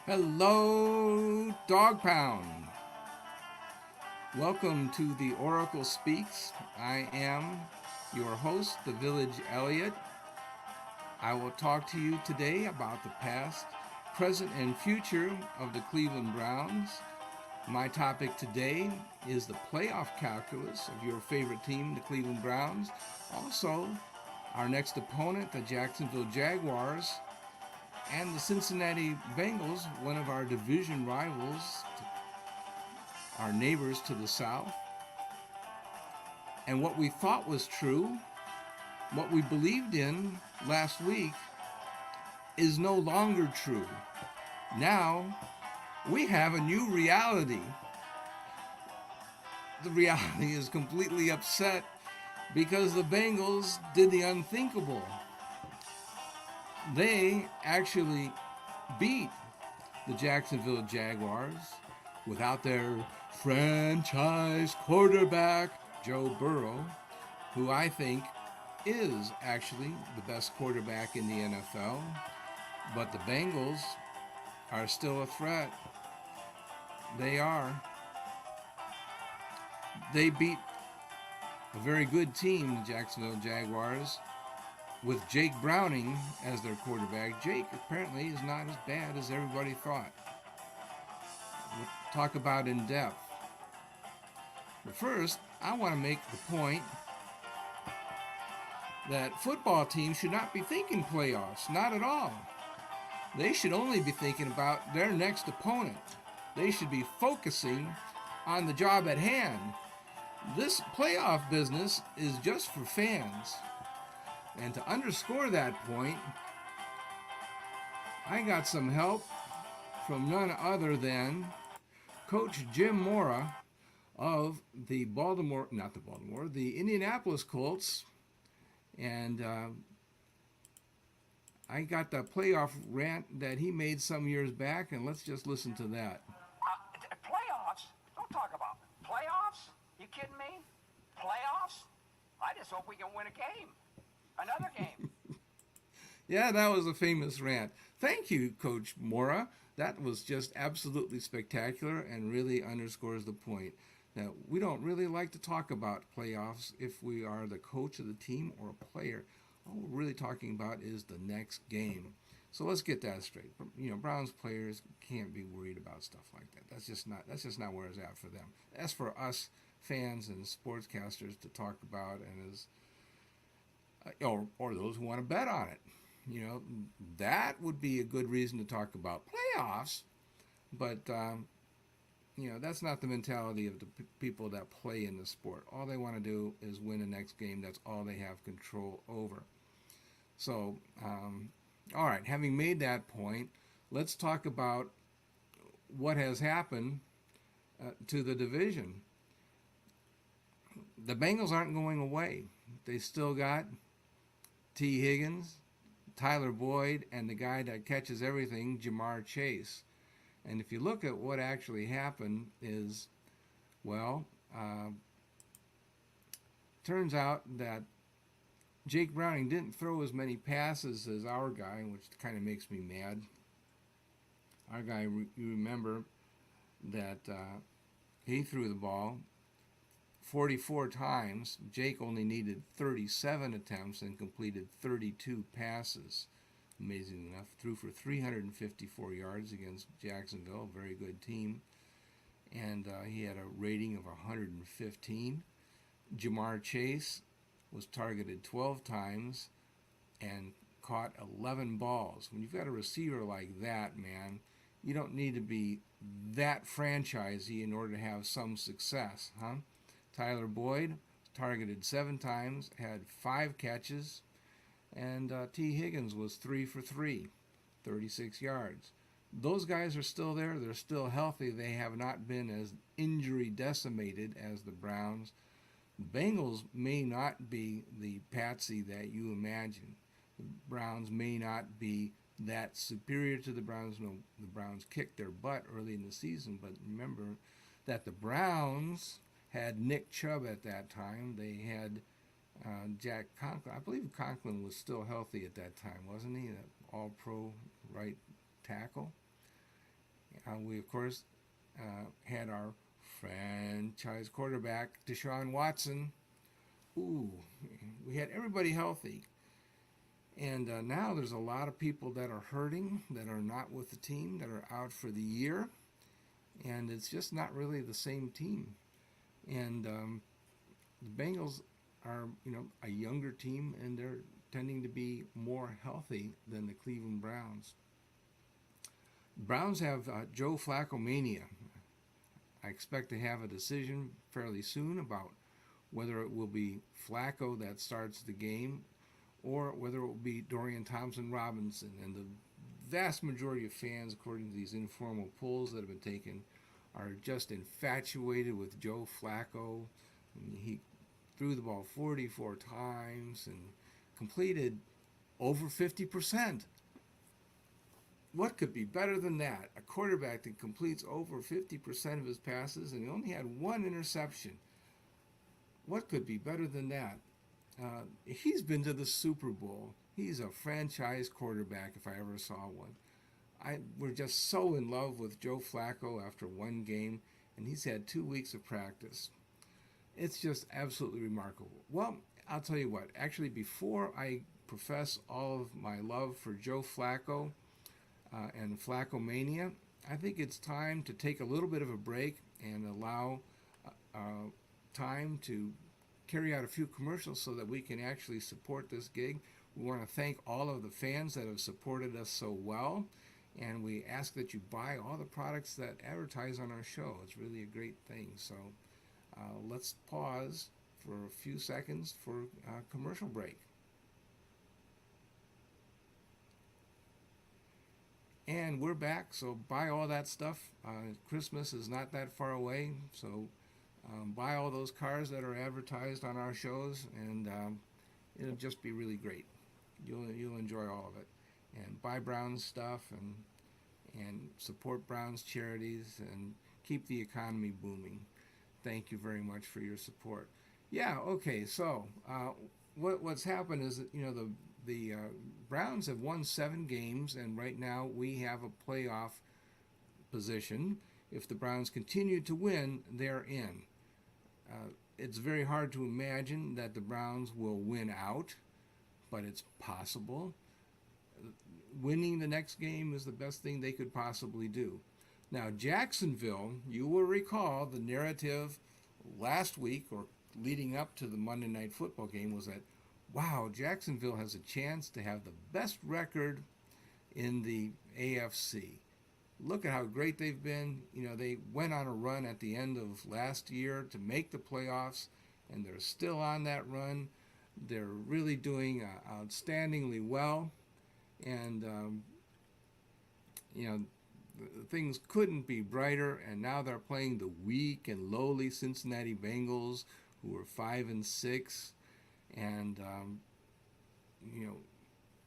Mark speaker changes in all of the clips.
Speaker 1: Hello, Dog Pound. Welcome to the Oracle Speaks. I am your host, the Village Elliot. I will talk to you today about the past, present, and future of the Cleveland Browns. My topic today is the playoff calculus of your favorite team, the Cleveland Browns. Also, our next opponent, the Jacksonville Jaguars, and the Cincinnati Bengals, one of our division rivals, our neighbors to the south. And what we thought was true, what we believed in last week, is no longer true. Now we have a new reality. The reality is completely upset because the Bengals did the unthinkable. They actually beat the Jacksonville Jaguars without their franchise quarterback, Joe Burrow, who I think is actually the best quarterback in the NFL. But the Bengals are still a threat. They are. They beat a very good team, the Jacksonville Jaguars, with Jake Browning as their quarterback. Jake apparently is not as bad as everybody thought. We'll talk about in depth. But first, I want to make the point that football teams should not be thinking playoffs, not at all. They should only be thinking about their next opponent. They should be focusing on the job at hand. This playoff business is just for fans. And to underscore that point, I got some help from none other than Coach Jim Mora of the the Indianapolis Colts. And I got the playoff rant that he made some years back, and let's just listen to that.
Speaker 2: Playoffs? Don't talk about playoffs. You kidding me? Playoffs? I just hope we can win a game. Another game.
Speaker 1: Yeah, that was a famous rant. Thank you, Coach Mora. That was just absolutely spectacular and really underscores the point that we don't really like to talk about playoffs if we are the coach of the team or a player. All we're really talking about is the next game. So let's get that straight. Browns players can't be worried about stuff like that. That's just not where it's at for them. That's for us fans and sportscasters to talk about, and as or those who want to bet on it. That would be a good reason to talk about playoffs. But that's not the mentality of the people that play in the sport. All they want to do is win the next game. That's all they have control over. So, all right, having made that point, let's talk about what has happened to the division. The Bengals aren't going away. They still got T. Higgins, Tyler Boyd, and the guy that catches everything, Jamar Chase. And if you look at what actually happened is, well, turns out that Jake Browning didn't throw as many passes as our guy, which kind of makes me mad. Our guy, you remember that he threw the ball 44 times. Jake only needed 37 attempts and completed 32 passes. Amazing enough, threw for 354 yards against Jacksonville, a very good team. And he had a rating of 115. Jamar Chase was targeted 12 times and caught 11 balls. When you've got a receiver like that, man, you don't need to be that franchisey in order to have some success, huh? Tyler Boyd targeted 7 times, had 5 catches, and T. Higgins was 3 for 3, 36 yards. Those guys are still there. They're still healthy. They have not been as injury decimated as the Browns. The Bengals may not be the patsy that you imagine. The Browns may not be that superior to the Browns. No, the Browns kicked their butt early in the season, but remember that the Browns had Nick Chubb at that time. They had Jack Conklin. I believe Conklin was still healthy at that time, wasn't he? That all-pro right tackle. We, of course, had our franchise quarterback, Deshaun Watson. Ooh, we had everybody healthy. And now there's a lot of people that are hurting, that are not with the team, that are out for the year. And it's just not really the same team. And the Bengals are, a younger team, and they're tending to be more healthy than the Cleveland Browns. Browns have Joe Flacco mania. I expect to have a decision fairly soon about whether it will be Flacco that starts the game or whether it will be Dorian Thompson-Robinson. And the vast majority of fans, according to these informal polls that have been taken, are just infatuated with Joe Flacco. He threw the ball 44 times and completed over 50%. What could be better than that? A quarterback that completes over 50% of his passes and he only had one interception. What could be better than that? He's been to the Super Bowl. He's a franchise quarterback if I ever saw one. We're just so in love with Joe Flacco after one game, and he's had 2 weeks of practice. It's just absolutely remarkable. Well, I'll tell you what. Actually, before I profess all of my love for Joe Flacco and Flacco Mania, I think it's time to take a little bit of a break and allow time to carry out a few commercials so that we can actually support this gig. We want to thank all of the fans that have supported us so well, and we ask that you buy all the products that advertise on our show. It's really a great thing. So let's pause for a few seconds for a commercial break. And we're back, so buy all that stuff. Christmas is not that far away, so buy all those cars that are advertised on our shows, and it'll just be really great. You'll enjoy all of it. And buy Browns stuff and support Browns charities and keep the economy booming. Thank you very much for your support. Yeah, okay, so what's happened is that, the Browns have won 7 games, and right now we have a playoff position. If the Browns continue to win, they're in. It's very hard to imagine that the Browns will win out, but it's possible. Winning the next game is the best thing they could possibly do. Now, Jacksonville, you will recall the narrative last week or leading up to the Monday Night Football game was that, wow, Jacksonville has a chance to have the best record in the AFC. Look at how great they've been. They went on a run at the end of last year to make the playoffs, and they're still on that run. They're really doing outstandingly well, and things couldn't be brighter. And now they're playing the weak and lowly Cincinnati Bengals, who are 5-6, and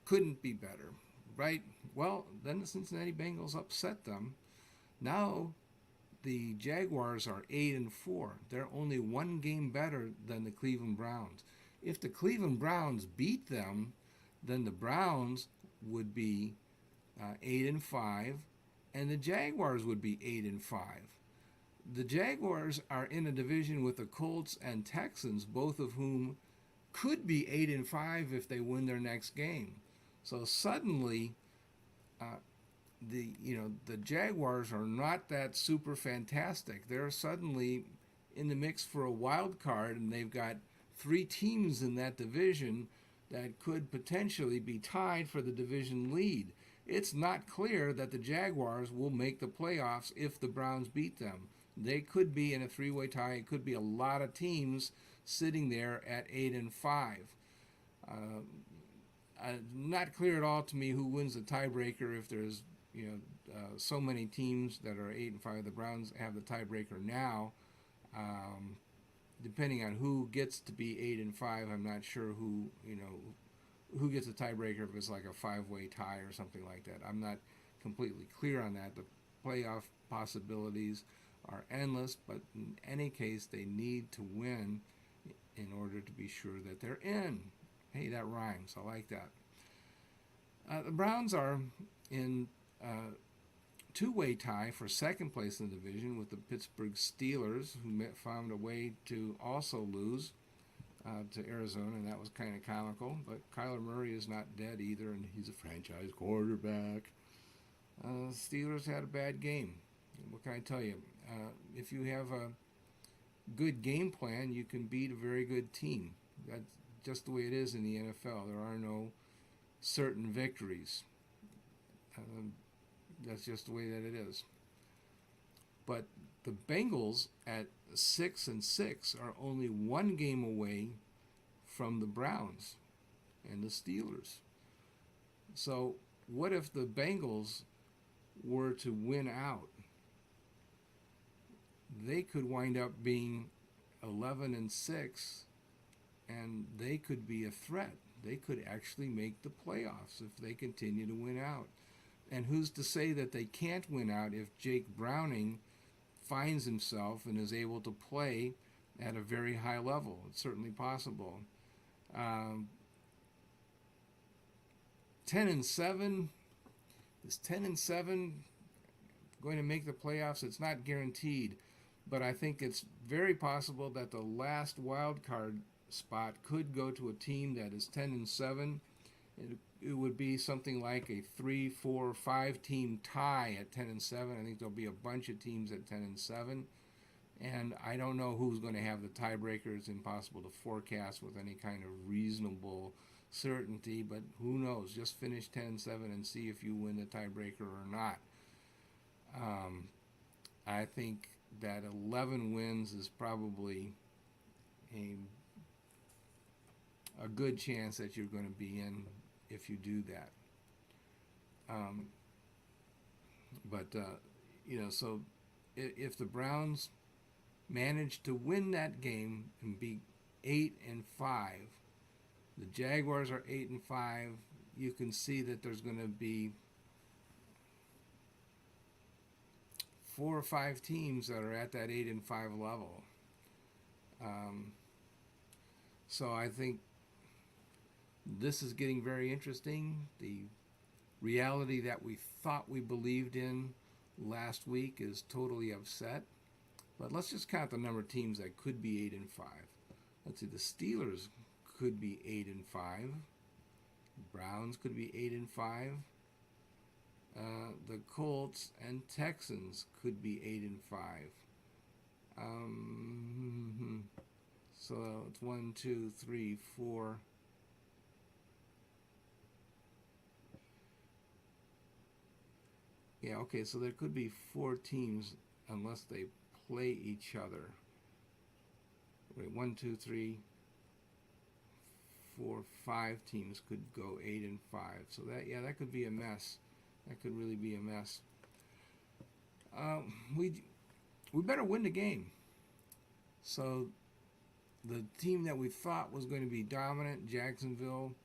Speaker 1: couldn't be better. Right? Well, then the Cincinnati Bengals upset them. Now the Jaguars are 8-4. They're only one game better than the Cleveland Browns. If the Cleveland Browns beat them, then the Browns would be 8-5, and the Jaguars would be 8-5. The Jaguars are in a division with the Colts and Texans, both of whom could be 8-5 if they win their next game. So suddenly, the Jaguars are not that super fantastic. They're suddenly in the mix for a wild card, and they've got 3 teams in that division that could potentially be tied for the division lead. It's not clear that the Jaguars will make the playoffs if the Browns beat them. They could be in a 3-way tie. It could be a lot of teams sitting there at 8-5. Not clear at all to me who wins the tiebreaker if there's so many teams that are 8-5. The Browns have the tiebreaker now. Depending on who gets to be 8-5, I'm not sure who gets a tiebreaker if it's like a 5-way tie or something like that. I'm not completely clear on that. The playoff possibilities are endless, but in any case, they need to win in order to be sure that they're in. Hey, that rhymes. I like that. The Browns are in two-way tie for second place in the division with the Pittsburgh Steelers, who found a way to also lose to Arizona, and that was kind of comical. But Kyler Murray is not dead either, and he's a franchise quarterback. Steelers had a bad game. What can I tell you? If you have a good game plan, you can beat a very good team. That's just the way it is in the NFL. There are no certain victories. That's just the way that it is. But the Bengals at 6-6 are only one game away from the Browns and the Steelers. So what if the Bengals were to win out? They could wind up being 11-6, and they could be a threat. They could actually make the playoffs if they continue to win out. And who's to say that they can't win out if Jake Browning finds himself and is able to play at a very high level? It's certainly possible. 10-7, is 10-7 going to make the playoffs? It's not guaranteed, but I think it's very possible that the last wild card spot could go to a team that is 10-7. It would be something like a 3, 4, 5 team tie at 10-7. I think there'll be a bunch of teams at 10-7, and I don't know who's going to have the tiebreaker. It's impossible to forecast with any kind of reasonable certainty, but who knows? Just finish 10-7 and see if you win the tiebreaker or not. I think that 11 wins is probably a good chance that you're going to be in if you do that. So if the Browns manage to win that game and be 8-5, the Jaguars are 8-5, you can see that there's going to be 4 or 5 teams that are at that 8-5 level. So I think this is getting very interesting. The reality that we thought we believed in last week is totally upset. But let's just count the number of teams that could be 8-5. Let's see, the Steelers could be 8-5. The Browns could be 8-5. The Colts and Texans could be 8-5. So it's 1, 2, 3, 4. Yeah, okay, so there could be 4 teams unless they play each other. Wait, 1, 2, 3, 4, 5 teams could go 8-5. So that could be a mess. That could really be a mess. We better win the game. So the team that we thought was going to be dominant, Jacksonville,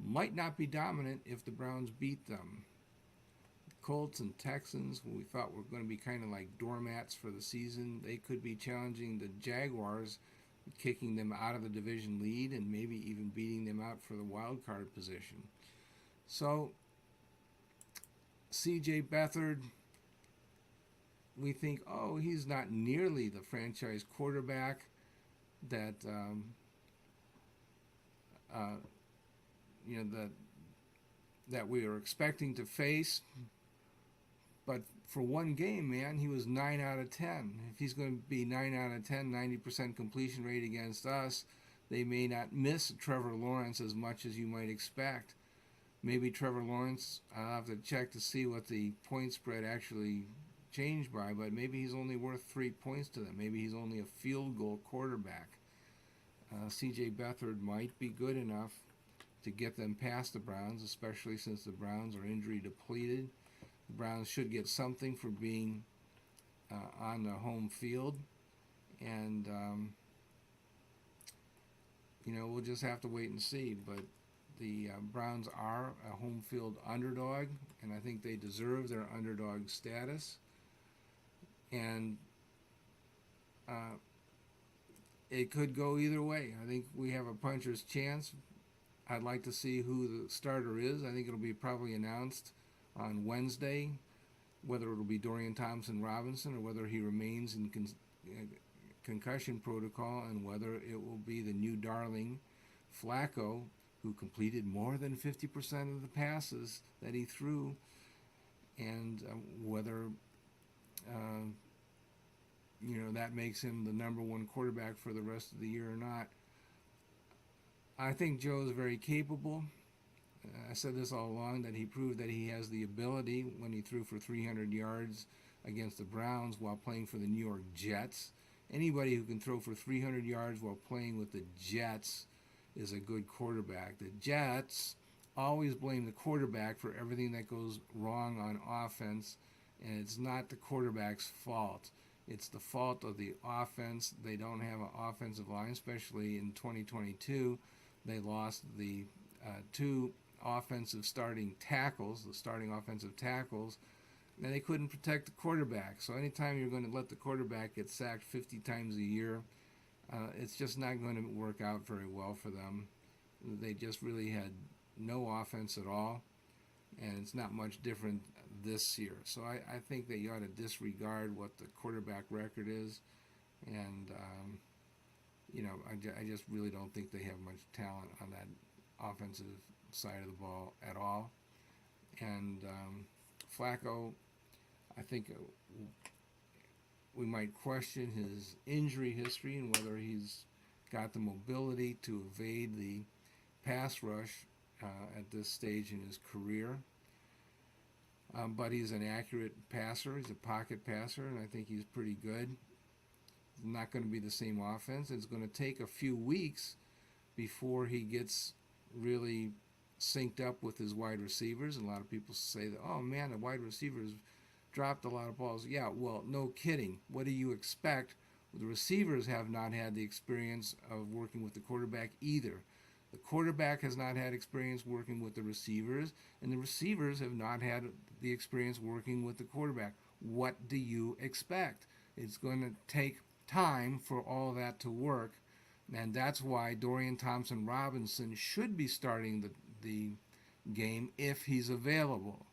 Speaker 1: might not be dominant if the Browns beat them. Colts and Texans, who we thought were going to be kind of like doormats for the season, they could be challenging the Jaguars, kicking them out of the division lead and maybe even beating them out for the wild card position. So C.J. Beathard, we think, he's not nearly the franchise quarterback that that we were expecting to face. But for one game, man, he was 9 out of 10. If he's going to be 9 out of 10, 90% completion rate against us, they may not miss Trevor Lawrence as much as you might expect. Maybe Trevor Lawrence, I'll have to check to see what the point spread actually changed by, but maybe he's only worth 3 points to them. Maybe he's only a field goal quarterback. C.J. Beathard might be good enough to get them past the Browns, especially since the Browns are injury depleted. The Browns should get something for being on the home field, and we'll just have to wait and see. But the Browns are a home field underdog, and I think they deserve their underdog status. And it could go either way. I think we have a puncher's chance. I'd like to see who the starter is. I think it'll be probably announced on Wednesday. whether it'll be Dorian Thompson-Robinson or whether he remains in concussion protocol, and whether it will be the new darling Flacco, who completed more than 50% of the passes that he threw, and whether that makes him the number one quarterback for the rest of the year or not. I think Joe is very capable. I said this all along, that he proved that he has the ability when he threw for 300 yards against the Browns while playing for the New York Jets. Anybody who can throw for 300 yards while playing with the Jets is a good quarterback. The Jets always blame the quarterback for everything that goes wrong on offense, and it's not the quarterback's fault. It's the fault of the offense. They don't have an offensive line, especially in 2022. They lost the two offensive starting tackles, the starting offensive tackles, and they couldn't protect the quarterback. So anytime you're going to let the quarterback get sacked 50 times a year, it's just not going to work out very well for them. They just really had no offense at all, and it's not much different this year. So I think that you ought to disregard what the quarterback record is, and I just really don't think they have much talent on that offensive side of the ball at all. And Flacco, I think we might question his injury history and whether he's got the mobility to evade the pass rush at this stage in his career. But he's an accurate passer. He's a pocket passer, and I think he's pretty good. It's not going to be the same offense. It's going to take a few weeks before he gets really synced up with his wide receivers. And a lot of people say that, oh man, the wide receivers dropped a lot of balls. Yeah, well, no kidding. What do you expect? The receivers have not had the experience of working with the quarterback either. The quarterback has not had experience working with the receivers, and the receivers have not had the experience working with the quarterback. What do you expect? It's going to take time for all that to work, and that's why Dorian Thompson-Robinson should be starting the game if he's available.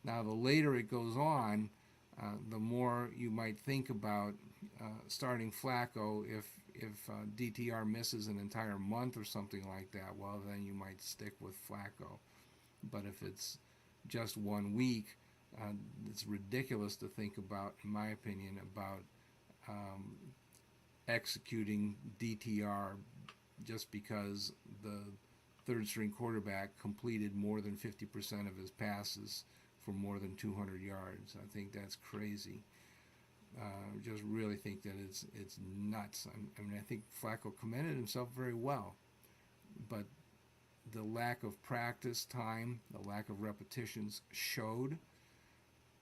Speaker 1: Now, the later it goes on, the more you might think about starting Flacco. If DTR misses an entire month or something like that, well, then you might stick with Flacco. But if it's just 1 week, it's ridiculous to think about, in my opinion, about executing DTR just because the third-string quarterback completed more than 50% of his passes for more than 200 yards. I think that's crazy. Just really think that it's nuts. I mean, I think Flacco commended himself very well, but the lack of practice time, the lack of repetitions showed.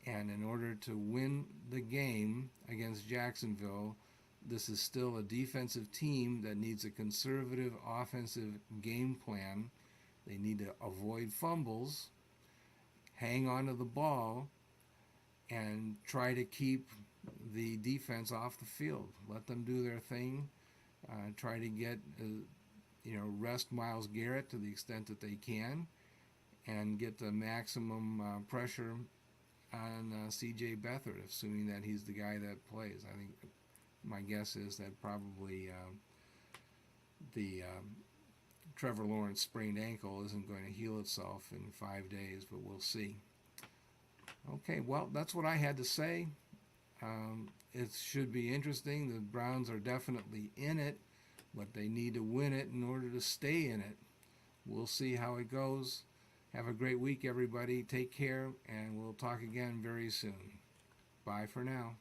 Speaker 1: And in order to win the game against Jacksonville, this is still a defensive team that needs a conservative offensive game plan. They need to avoid fumbles, hang on to the ball, and try to keep the defense off the field. Let them do their thing. Try to get, rest Myles Garrett to the extent that they can, and get the maximum pressure on C.J. Beathard, assuming that he's the guy that plays. I think my guess is that probably the Trevor Lawrence sprained ankle isn't going to heal itself in 5 days, but we'll see. Okay, well, that's what I had to say. It should be interesting. The Browns are definitely in it, but they need to win it in order to stay in it. We'll see how it goes. Have a great week, everybody. Take care, and we'll talk again very soon. Bye for now.